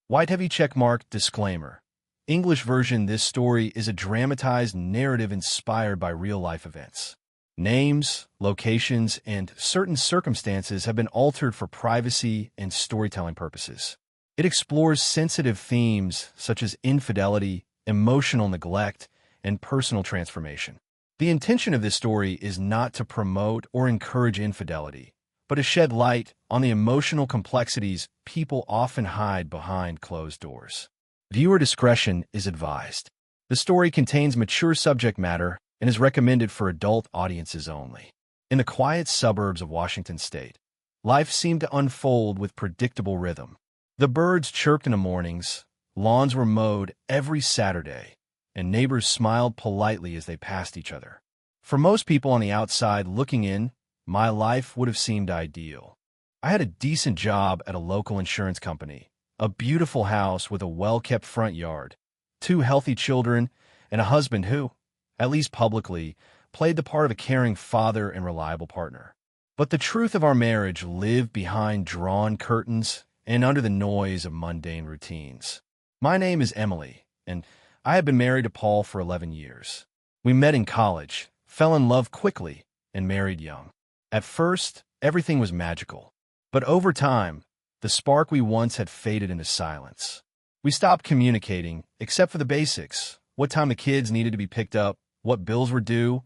White heavy checkmark disclaimer. English version. This story is a dramatized narrative inspired by real-life events. Names, locations, and certain circumstances have been altered for privacy and storytelling purposes. It explores sensitive themes such as infidelity, emotional neglect, and personal transformation. The intention of this story is not to promote or encourage infidelity, but to shed light on the emotional complexities people often hide behind closed doors. Viewer discretion is advised. The story contains mature subject matter and is recommended for adult audiences only. In the quiet suburbs of Washington state, life seemed to unfold with predictable rhythm. The birds chirped in the mornings, lawns were mowed every Saturday, and neighbors smiled politely as they passed each other. For most people on the outside looking in, my life would have seemed ideal. I had a decent job at a local insurance company, a beautiful house with a well-kept front yard, 2 healthy children, and a husband who, at least publicly, played the part of a caring father and reliable partner. But the truth of our marriage lived behind drawn curtains and under the noise of mundane routines. My name is Emily, and I have been married to Paul for 11 years. We met in college, fell in love quickly, and married young. At first, everything was magical. But over time, the spark we once had faded into silence. We stopped communicating, except for the basics: what time the kids needed to be picked up, what bills were due,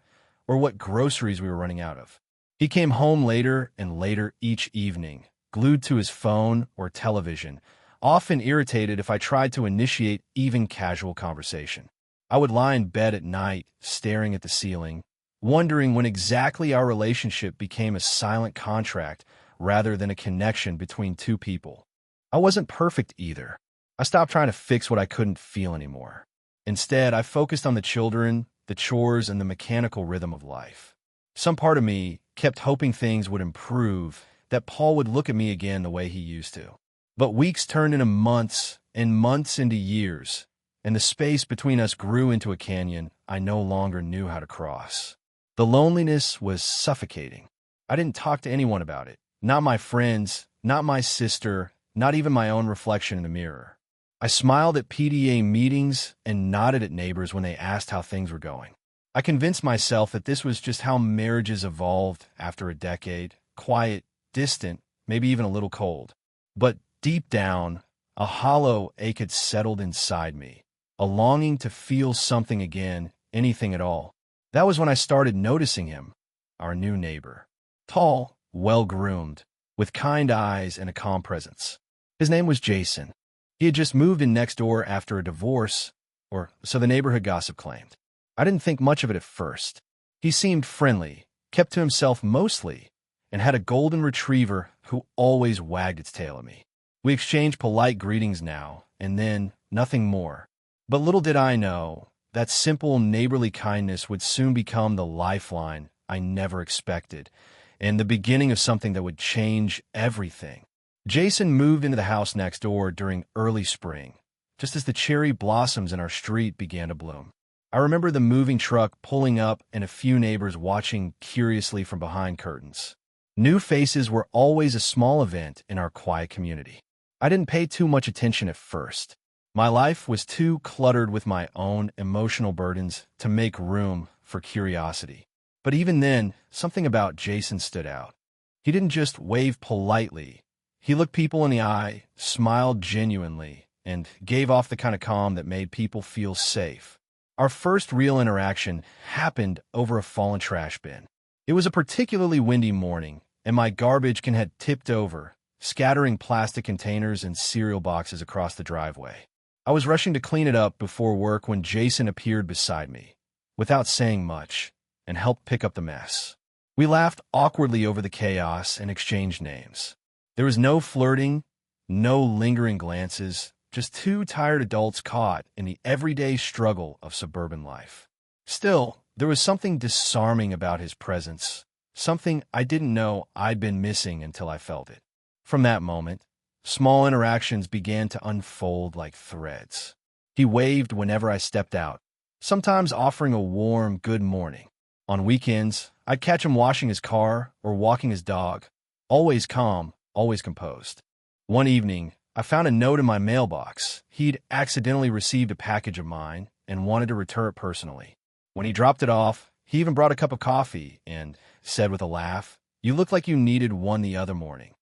or what groceries we were running out of. He came home later and later each evening, glued to his phone or television, often irritated if I tried to initiate even casual conversation. I would lie in bed at night, staring at the ceiling, wondering when exactly our relationship became a silent contract rather than a connection between two people. I wasn't perfect either. I stopped trying to fix what I couldn't feel anymore. Instead, I focused on the children, the chores, and the mechanical rhythm of life. Some part of me kept hoping things would improve, that Paul would look at me again the way he used to. But weeks turned into months, and months into years, and the space between us grew into a canyon I no longer knew how to cross. The loneliness was suffocating. I didn't talk to anyone about it. Not my friends, not my sister, not even my own reflection in the mirror. I smiled at PTA meetings and nodded at neighbors when they asked how things were going. I convinced myself that this was just how marriages evolved after a decade: quiet, distant, maybe even a little cold. But deep down, a hollow ache had settled inside me, a longing to feel something again, anything at all. That was when I started noticing him, our new neighbor. Tall, well-groomed, with kind eyes and a calm presence. His name was Jason. He had just moved in next door after a divorce, or so the neighborhood gossip claimed. I didn't think much of it at first. He seemed friendly, kept to himself mostly, and had a golden retriever who always wagged its tail at me. We exchanged polite greetings now, and then nothing more. But little did I know, that simple neighborly kindness would soon become the lifeline I never expected, and the beginning of something that would change everything. Jason moved into the house next door during early spring, just as the cherry blossoms in our street began to bloom. I remember the moving truck pulling up and a few neighbors watching curiously from behind curtains. New faces were always a small event in our quiet community. I didn't pay too much attention at first. My life was too cluttered with my own emotional burdens to make room for curiosity. But even then, something about Jason stood out. He didn't just wave politely. He looked people in the eye, smiled genuinely, and gave off the kind of calm that made people feel safe. Our first real interaction happened over a fallen trash bin. It was a particularly windy morning, and my garbage can had tipped over, scattering plastic containers and cereal boxes across the driveway. I was rushing to clean it up before work when Jason appeared beside me, without saying much, and helped pick up the mess. We laughed awkwardly over the chaos and exchanged names. There was no flirting, no lingering glances, just 2 tired adults caught in the everyday struggle of suburban life. Still, there was something disarming about his presence, something I didn't know I'd been missing until I felt it. From that moment, small interactions began to unfold like threads. He waved whenever I stepped out, sometimes offering a warm good morning. On weekends, I'd catch him washing his car or walking his dog, always calm, always composed. One evening, I found a note in my mailbox. He'd accidentally received a package of mine and wanted to return it personally. When he dropped it off, he even brought a cup of coffee and said with a laugh, "You look like you needed one the other morning."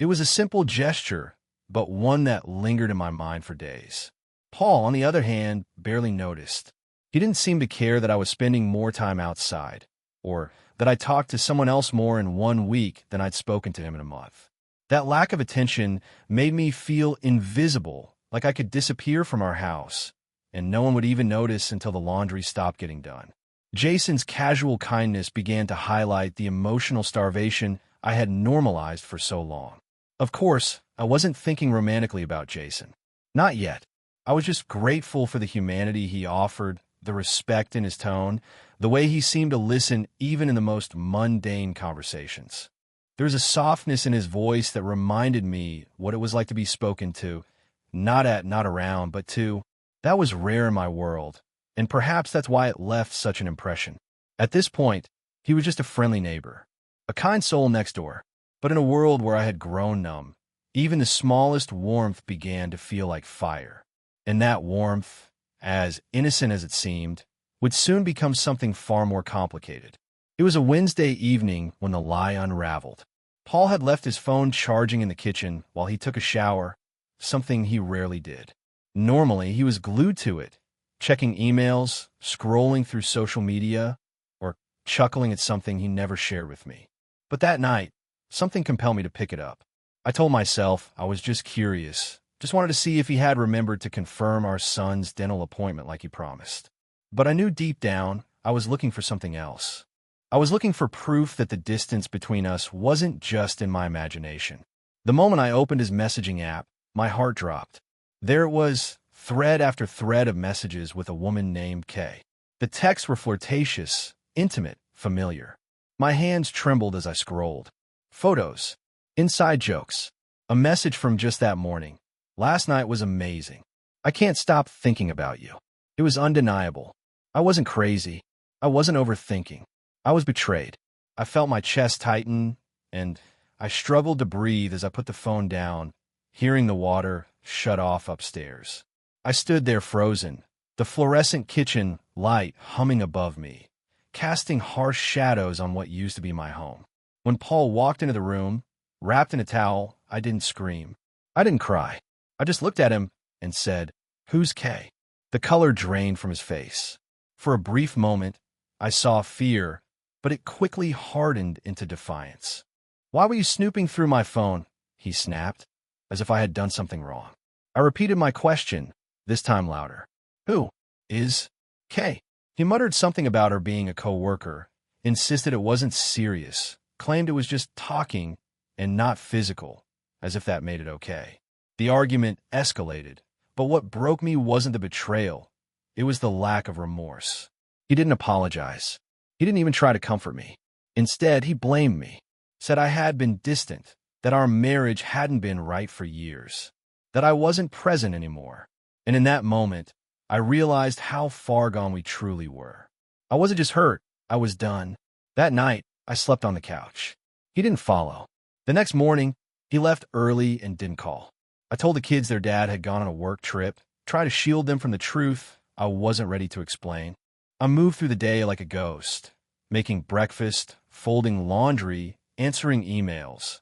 It was a simple gesture, but one that lingered in my mind for days. Paul, on the other hand, barely noticed. He didn't seem to care that I was spending more time outside, or that I talked to someone else more in 1 week than I'd spoken to him in a month. That lack of attention made me feel invisible, like I could disappear from our house, and no one would even notice until the laundry stopped getting done. Jason's casual kindness began to highlight the emotional starvation I had normalized for so long. Of course, I wasn't thinking romantically about Jason. Not yet. I was just grateful for the humanity he offered, the respect in his tone, the way he seemed to listen even in the most mundane conversations. There was a softness in his voice that reminded me what it was like to be spoken to, not around, but to. That was rare in my world, and perhaps that's why it left such an impression. At this point, he was just a friendly neighbor, a kind soul next door. But in a world where I had grown numb, even the smallest warmth began to feel like fire. And that warmth, as innocent as it seemed, would soon become something far more complicated. It was a Wednesday evening when the lie unraveled. Paul had left his phone charging in the kitchen while he took a shower, something he rarely did. Normally, he was glued to it, checking emails, scrolling through social media, or chuckling at something he never shared with me. But that night, something compelled me to pick it up. I told myself I was just curious, just wanted to see if he had remembered to confirm our son's dental appointment like he promised. But I knew deep down I was looking for something else. I was looking for proof that the distance between us wasn't just in my imagination. The moment I opened his messaging app, my heart dropped. There it was, thread after thread of messages with a woman named Kay. The texts were flirtatious, intimate, familiar. My hands trembled as I scrolled. Photos, inside jokes, a message from just that morning. "Last night was amazing. I can't stop thinking about you." It was undeniable. I wasn't crazy. I wasn't overthinking. I was betrayed. I felt my chest tighten, and I struggled to breathe as I put the phone down, hearing the water shut off upstairs. I stood there frozen, the fluorescent kitchen light humming above me, casting harsh shadows on what used to be my home. When Paul walked into the room, wrapped in a towel, I didn't scream. I didn't cry. I just looked at him and said, "Who's Kay?" The color drained from his face. For a brief moment, I saw fear, but it quickly hardened into defiance. "Why were you snooping through my phone?" he snapped, as if I had done something wrong. I repeated my question, this time louder. "Who is Kay?" He muttered something about her being a coworker, insisted it wasn't serious, claimed it was just talking and not physical, as if that made it okay. The argument escalated, but what broke me wasn't the betrayal. It was the lack of remorse. He didn't apologize. He didn't even try to comfort me. Instead, he blamed me, said I had been distant, that our marriage hadn't been right for years, that I wasn't present anymore. And in that moment, I realized how far gone we truly were. I wasn't just hurt, I was done. That night, I slept on the couch. He didn't follow. The next morning, he left early and didn't call. I told the kids their dad had gone on a work trip, tried to shield them from the truth I wasn't ready to explain. I moved through the day like a ghost, making breakfast, folding laundry, answering emails,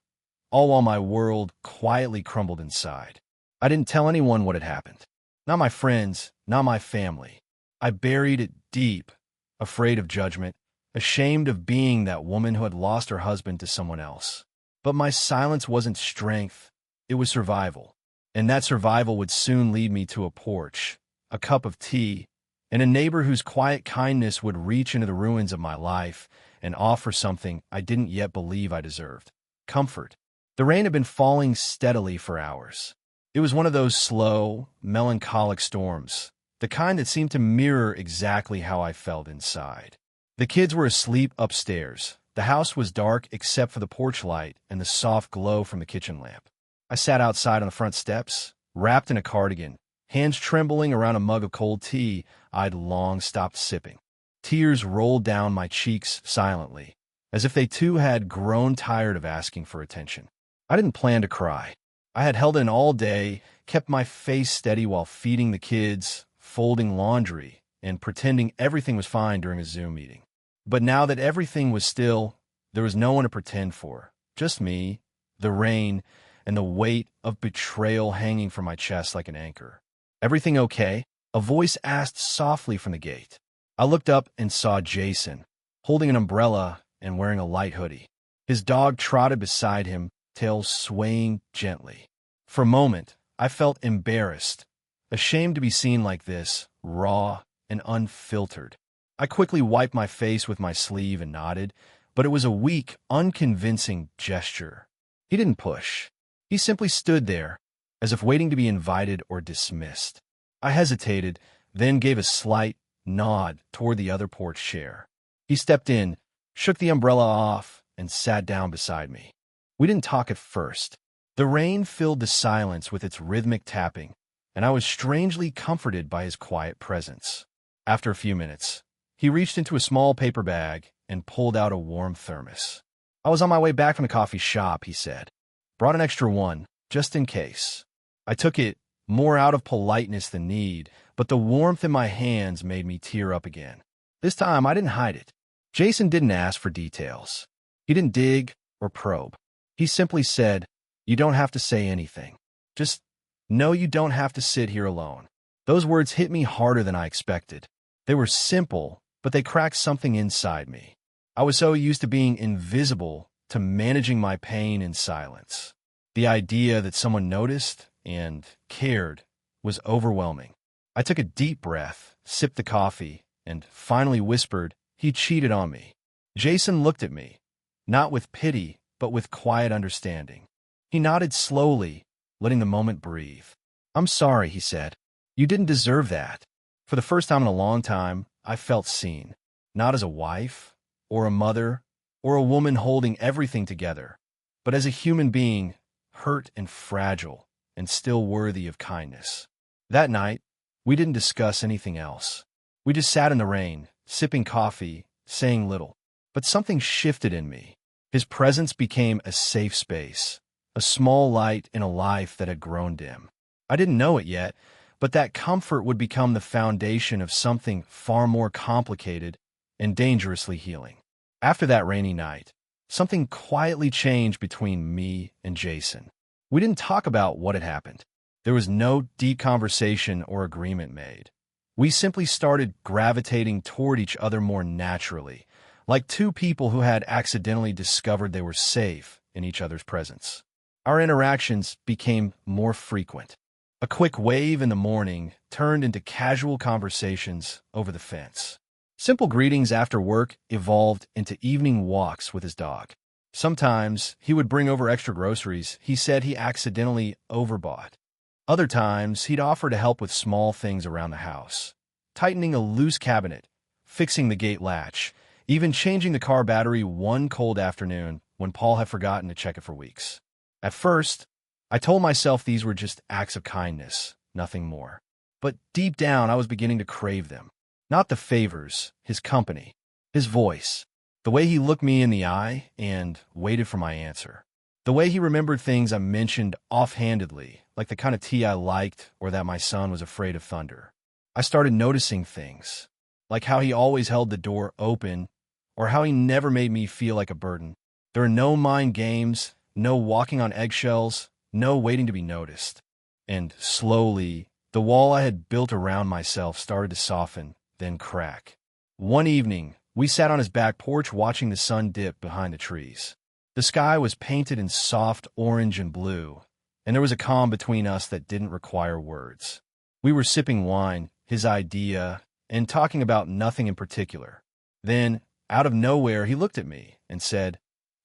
all while my world quietly crumbled inside. I didn't tell anyone what had happened. Not my friends, not my family. I buried it deep, afraid of judgment, ashamed of being that woman who had lost her husband to someone else. But my silence wasn't strength, it was survival. And that survival would soon lead me to a porch, a cup of tea, and a neighbor whose quiet kindness would reach into the ruins of my life and offer something I didn't yet believe I deserved: comfort. The rain had been falling steadily for hours. It was one of those slow, melancholic storms, the kind that seemed to mirror exactly how I felt inside. The kids were asleep upstairs. The house was dark except for the porch light and the soft glow from the kitchen lamp. I sat outside on the front steps, wrapped in a cardigan, hands trembling around a mug of cold tea I'd long stopped sipping. Tears rolled down my cheeks silently, as if they too had grown tired of asking for attention. I didn't plan to cry. I had held in all day, kept my face steady while feeding the kids, folding laundry, and pretending everything was fine during a Zoom meeting. But now that everything was still, there was no one to pretend for. Just me, the rain, and the weight of betrayal hanging from my chest like an anchor. "Everything okay?" A voice asked softly from the gate. I looked up and saw Jason, holding an umbrella and wearing a light hoodie. His dog trotted beside him, tail swaying gently. For a moment, I felt embarrassed, ashamed to be seen like this, raw and unfiltered. I quickly wiped my face with my sleeve and nodded, but it was a weak, unconvincing gesture. He didn't push. He simply stood there, as if waiting to be invited or dismissed. I hesitated, then gave a slight nod toward the other porch chair. He stepped in, shook the umbrella off, and sat down beside me. We didn't talk at first. The rain filled the silence with its rhythmic tapping, and I was strangely comforted by his quiet presence. After a few minutes, he reached into a small paper bag and pulled out a warm thermos. "I was on my way back from the coffee shop," he said. "Brought an extra one, just in case." I took it, more out of politeness than need, but the warmth in my hands made me tear up again. This time, I didn't hide it. Jason didn't ask for details. He didn't dig or probe. He simply said, "You don't have to say anything. Just know you don't have to sit here alone." Those words hit me harder than I expected. They were simple, but they cracked something inside me. I was so used to being invisible, to managing my pain in silence. The idea that someone noticed and cared was overwhelming. I took a deep breath, sipped the coffee, and finally whispered, "He cheated on me." Jason looked at me, not with pity, but with quiet understanding. He nodded slowly, letting the moment breathe. "I'm sorry," he said. "You didn't deserve that." For the first time in a long time, I felt seen, not as a wife, or a mother, or a woman holding everything together, but as a human being, hurt and fragile, and still worthy of kindness. That night, we didn't discuss anything else. We just sat in the rain, sipping coffee, saying little. But something shifted in me. His presence became a safe space, a small light in a life that had grown dim. I didn't know it yet, but that comfort would become the foundation of something far more complicated and dangerously healing. After that rainy night, something quietly changed between me and Jason. We didn't talk about what had happened. There was no deep conversation or agreement made. We simply started gravitating toward each other more naturally, like two people who had accidentally discovered they were safe in each other's presence. Our interactions became more frequent. A quick wave in the morning turned into casual conversations over the fence. Simple greetings after work evolved into evening walks with his dog. Sometimes he would bring over extra groceries he said he accidentally overbought. Other times he'd offer to help with small things around the house, tightening a loose cabinet, fixing the gate latch, even changing the car battery one cold afternoon when Paul had forgotten to check it for weeks. At first, I told myself these were just acts of kindness, nothing more. But deep down, I was beginning to crave them. Not the favors, his company, his voice, the way he looked me in the eye and waited for my answer. The way he remembered things I mentioned offhandedly, like the kind of tea I liked or that my son was afraid of thunder. I started noticing things, like how he always held the door open or how he never made me feel like a burden. There are no mind games, no walking on eggshells, no waiting to be noticed. And slowly, the wall I had built around myself started to soften, then crack. One evening, we sat on his back porch watching the sun dip behind the trees. The sky was painted in soft orange and blue, and there was a calm between us that didn't require words. We were sipping wine, his idea, and talking about nothing in particular. Then, out of nowhere, he looked at me and said,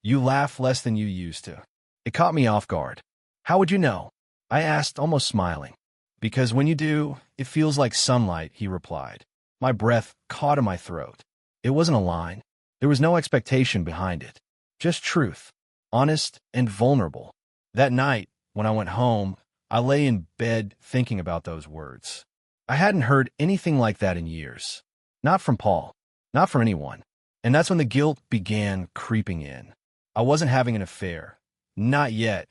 "You laugh less than you used to." It caught me off guard. "How would you know?" I asked, almost smiling. "Because when you do, it feels like sunlight," he replied. My breath caught in my throat. It wasn't a line. There was no expectation behind it. Just truth, honest and vulnerable. That night, when I went home, I lay in bed thinking about those words. I hadn't heard anything like that in years. Not from Paul. Not from anyone. And that's when the guilt began creeping in. I wasn't having an affair. Not yet.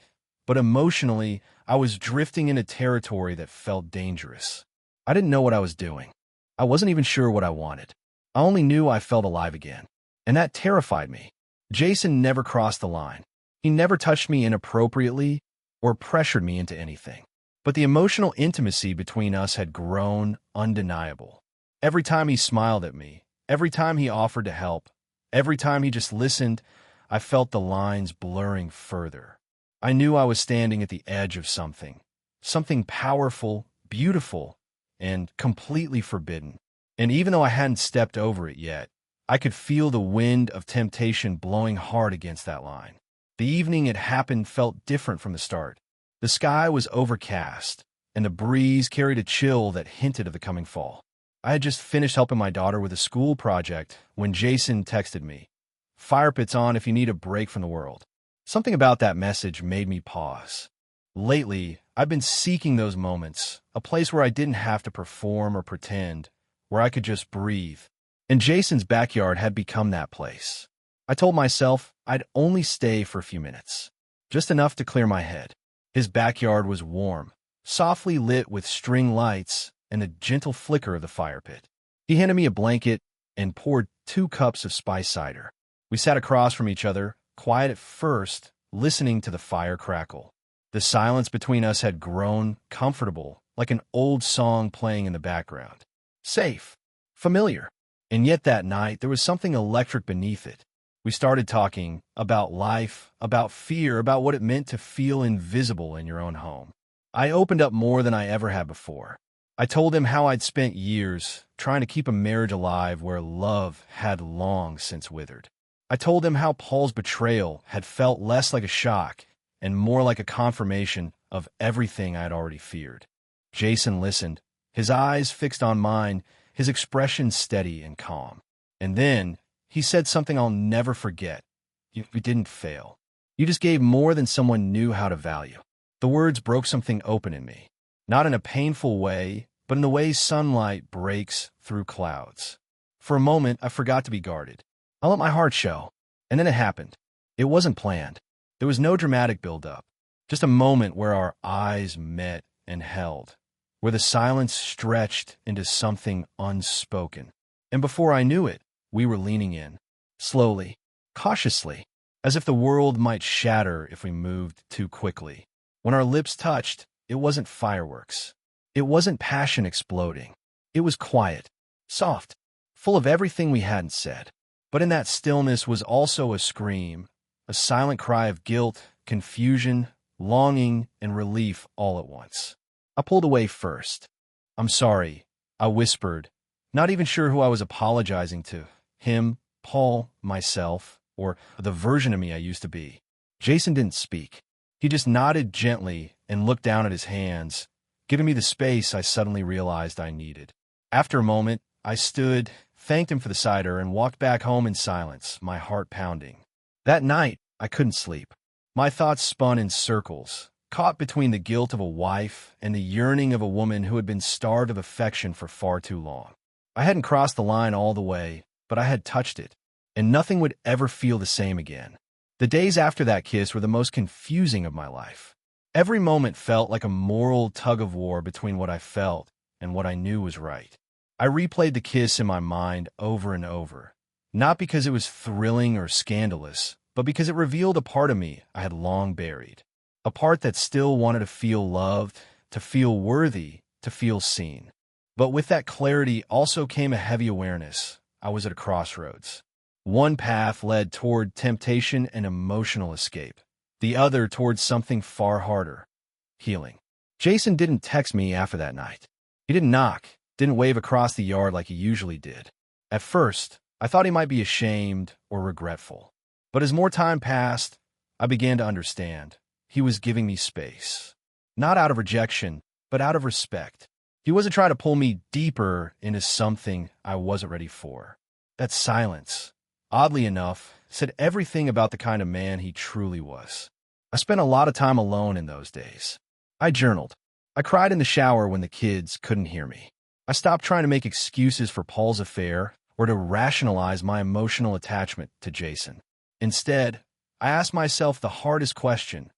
but emotionally, I was drifting into territory that felt dangerous. I didn't know what I was doing. I wasn't even sure what I wanted. I only knew I felt alive again. And that terrified me. Jason never crossed the line. He never touched me inappropriately or pressured me into anything. But the emotional intimacy between us had grown undeniable. Every time he smiled at me, every time he offered to help, every time he just listened, I felt the lines blurring further. I knew I was standing at the edge of something powerful, beautiful, and completely forbidden. And even though I hadn't stepped over it yet, I could feel the wind of temptation blowing hard against that line. The evening it happened felt different from the start. The sky was overcast, and the breeze carried a chill that hinted of the coming fall. I had just finished helping my daughter with a school project when Jason texted me, "Fire pit's on if you need a break from the world." Something about that message made me pause. Lately, I've been seeking those moments, a place where I didn't have to perform or pretend, where I could just breathe. And Jason's backyard had become that place. I told myself I'd only stay for a few minutes, just enough to clear my head. His backyard was warm, softly lit with string lights and the gentle flicker of the fire pit. He handed me a blanket and poured 2 cups of spice cider. We sat across from each other, quiet at first, listening to the fire crackle. The silence between us had grown comfortable, like an old song playing in the background. Safe, familiar. And yet that night, there was something electric beneath it. We started talking about life, about fear, about what it meant to feel invisible in your own home. I opened up more than I ever had before. I told him how I'd spent years trying to keep a marriage alive where love had long since withered. I told him how Paul's betrayal had felt less like a shock and more like a confirmation of everything I had already feared. Jason listened, his eyes fixed on mine, his expression steady and calm. And then he said something I'll never forget. You didn't fail. You just gave more than someone knew how to value. The words broke something open in me, not in a painful way, but in the way sunlight breaks through clouds. For a moment, I forgot to be guarded. I let my heart show, and then it happened. It wasn't planned. There was no dramatic build-up, just a moment where our eyes met and held, where the silence stretched into something unspoken. And before I knew it, we were leaning in, slowly, cautiously, as if the world might shatter if we moved too quickly. When our lips touched, it wasn't fireworks. It wasn't passion exploding. It was quiet, soft, full of everything we hadn't said. But in that stillness was also a scream, a silent cry of guilt, confusion, longing, and relief all at once. I pulled away first. "I'm sorry," I whispered, not even sure who I was apologizing to. Him, Paul, myself, or the version of me I used to be. Jason didn't speak. He just nodded gently and looked down at his hands, giving me the space I suddenly realized I needed. After a moment, I stood, thanked him for the cider, and walked back home in silence, my heart pounding. That night, I couldn't sleep. My thoughts spun in circles, caught between the guilt of a wife and the yearning of a woman who had been starved of affection for far too long. I hadn't crossed the line all the way, but I had touched it, and nothing would ever feel the same again. The days after that kiss were the most confusing of my life. Every moment felt like a moral tug-of-war between what I felt and what I knew was right. I replayed the kiss in my mind over and over, not because it was thrilling or scandalous, but because it revealed a part of me I had long buried, a part that still wanted to feel loved, to feel worthy, to feel seen. But with that clarity also came a heavy awareness. I was at a crossroads. One path led toward temptation and emotional escape, the other towards something far harder, healing. Jason didn't text me after that night. He didn't knock, didn't wave across the yard like he usually did. At first, I thought he might be ashamed or regretful. But as more time passed, I began to understand. He was giving me space. Not out of rejection, but out of respect. He wasn't trying to pull me deeper into something I wasn't ready for. That silence, oddly enough, said everything about the kind of man he truly was. I spent a lot of time alone in those days. I journaled. I cried in the shower when the kids couldn't hear me. I stopped trying to make excuses for Paul's affair or to rationalize my emotional attachment to Jason. Instead, I asked myself the hardest question: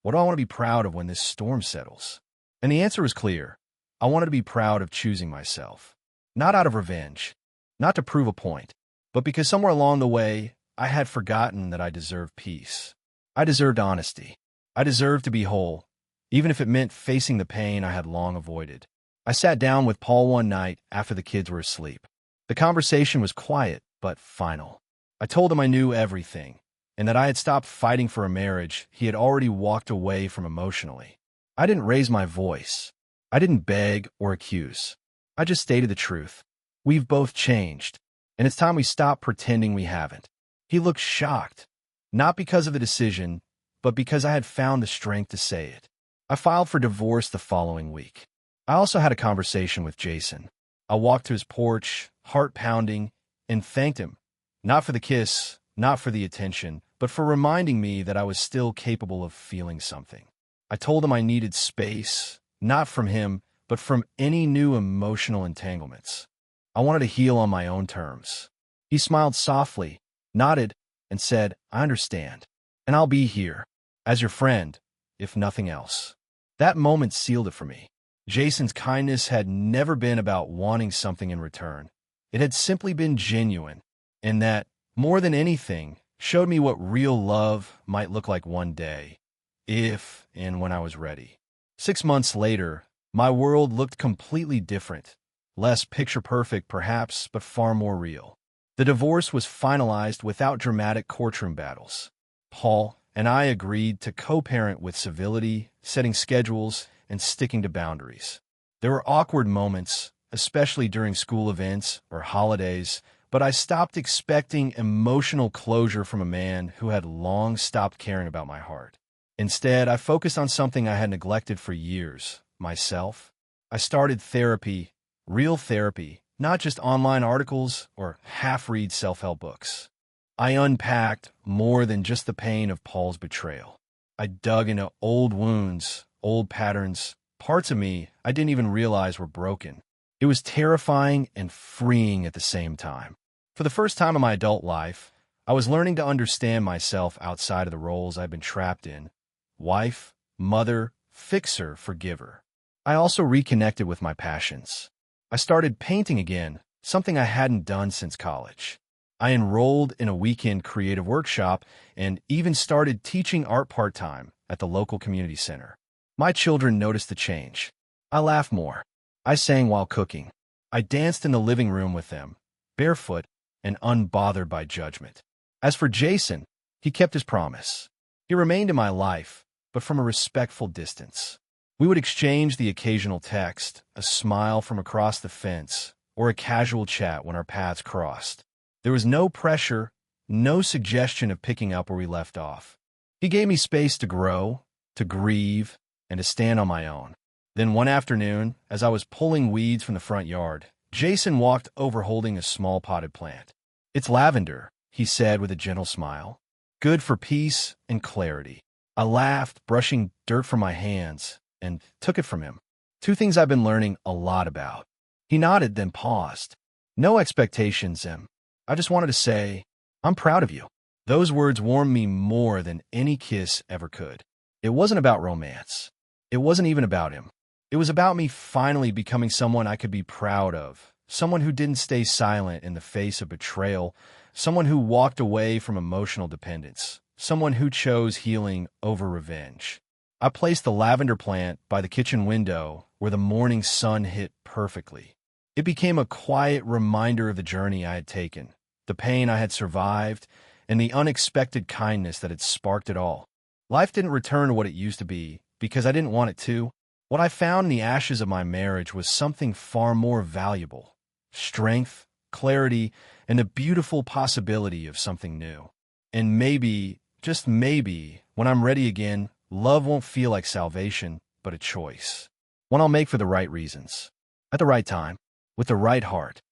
What do I want to be proud of when this storm settles? And the answer was clear. I wanted to be proud of choosing myself. Not out of revenge, not to prove a point, but because somewhere along the way, I had forgotten that I deserved peace. I deserved honesty. I deserved to be whole, even if it meant facing the pain I had long avoided. I sat down with Paul one night after the kids were asleep. The conversation was quiet, but final. I told him I knew everything, and that I had stopped fighting for a marriage he had already walked away from emotionally. I didn't raise my voice. I didn't beg or accuse. I just stated the truth. We've both changed, and it's time we stop pretending we haven't. He looked shocked, not because of the decision, but because I had found the strength to say it. I filed for divorce the following week. I also had a conversation with Jason. I walked to his porch, heart pounding, and thanked him, not for the kiss, not for the attention, but for reminding me that I was still capable of feeling something. I told him I needed space, not from him, but from any new emotional entanglements. I wanted to heal on my own terms. He smiled softly, nodded, and said, "I understand, and I'll be here, as your friend, if nothing else." That moment sealed it for me. Jason's kindness had never been about wanting something in return. It had simply been genuine, and that, more than anything, showed me what real love might look like one day, if and when I was ready. 6 months later, my world looked completely different. Less picture-perfect, perhaps, but far more real. The divorce was finalized without dramatic courtroom battles. Paul and I agreed to co-parent with civility, setting schedules, and sticking to boundaries. There were awkward moments, especially during school events or holidays, but I stopped expecting emotional closure from a man who had long stopped caring about my heart. Instead, I focused on something I had neglected for years, myself. I started therapy, real therapy, not just online articles or half-read self-help books. I unpacked more than just the pain of Paul's betrayal. I dug into old wounds, old patterns, parts of me I didn't even realize were broken. It was terrifying and freeing at the same time. For the first time in my adult life, I was learning to understand myself outside of the roles I'd been trapped in: wife, mother, fixer, forgiver. I also reconnected with my passions. I started painting again, something I hadn't done since college. I enrolled in a weekend creative workshop and even started teaching art part-time at the local community center. My children noticed the change. I laughed more. I sang while cooking. I danced in the living room with them, barefoot and unbothered by judgment. As for Jason, he kept his promise. He remained in my life, but from a respectful distance. We would exchange the occasional text, a smile from across the fence, or a casual chat when our paths crossed. There was no pressure, no suggestion of picking up where we left off. He gave me space to grow, to grieve, and to stand on my own. Then one afternoon, as I was pulling weeds from the front yard, Jason walked over holding a small potted plant. "It's lavender," he said with a gentle smile. "Good for peace and clarity." I laughed, brushing dirt from my hands, and took it from him. Two things I've been learning a lot about. He nodded, then paused. "No expectations, Em. I just wanted to say, I'm proud of you." Those words warmed me more than any kiss ever could. It wasn't about romance. It wasn't even about him. It was about me finally becoming someone I could be proud of, someone who didn't stay silent in the face of betrayal, someone who walked away from emotional dependence, someone who chose healing over revenge. I placed the lavender plant by the kitchen window where the morning sun hit perfectly. It became a quiet reminder of the journey I had taken, the pain I had survived, and the unexpected kindness that had sparked it all. Life didn't return to what it used to be because I didn't want it to. What I found in the ashes of my marriage was something far more valuable: strength, clarity, and the beautiful possibility of something new. And maybe, just maybe, when I'm ready again, love won't feel like salvation, but a choice. One I'll make for the right reasons, at the right time, with the right heart.